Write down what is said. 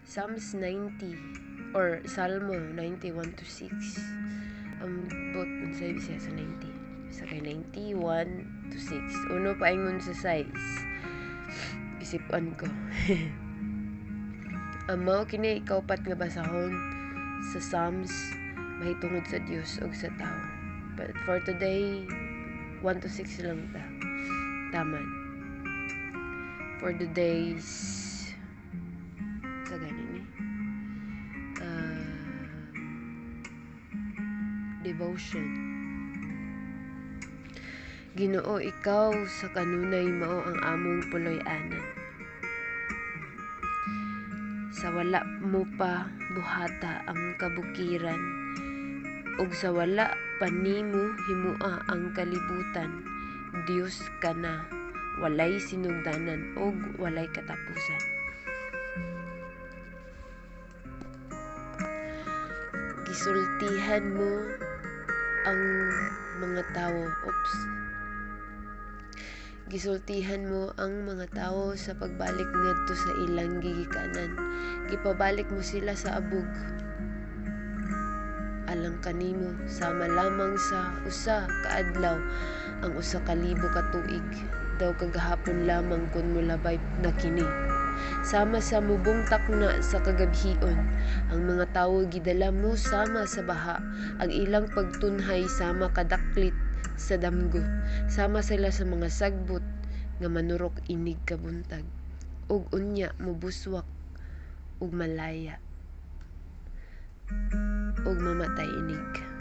Psalms 90 or Salmo 91 to 6. Ang bot unsay bisaya sa 90. Sa kay 91 to 6. Uno paingon sa size. Isipan ko. Mao kini ikaupat nga basahon sa Psalms mahitungod sa Dios ug sa tao. But for today 1 to 6 lang ta. Taman. For the days sa ganin ni devotion. Ginoo, ikaw sa kanunay mao ang among puloy-anan. Sa wala mo pa buhata ang kabukiran, ug sa wala pa nimo himua ang kalibutan. Dios ka na, walay sinugdanan ug walay katapusan. Gisultihan mo ang mga tawo. Gisultihan mo ang mga tawo sa pagbalik ngadto sa ilang gigikanan. Gipabalik mo sila sa abog. Alang kanimo sama lamang sa usa ka adlaw ang 1,000 ka tuig. Daw kagahapon lamang kun molabay na kini. Sama sa mubong takna sa kagabhion, ang mga tawo gidala mo sama sa baha, ang ilang pagtunhay sama kadaklit sa damgo, sama sila sa mga sagbot nga manurok inig kabuntag, ug unya mubuswak ug malaya ug mamatay inig.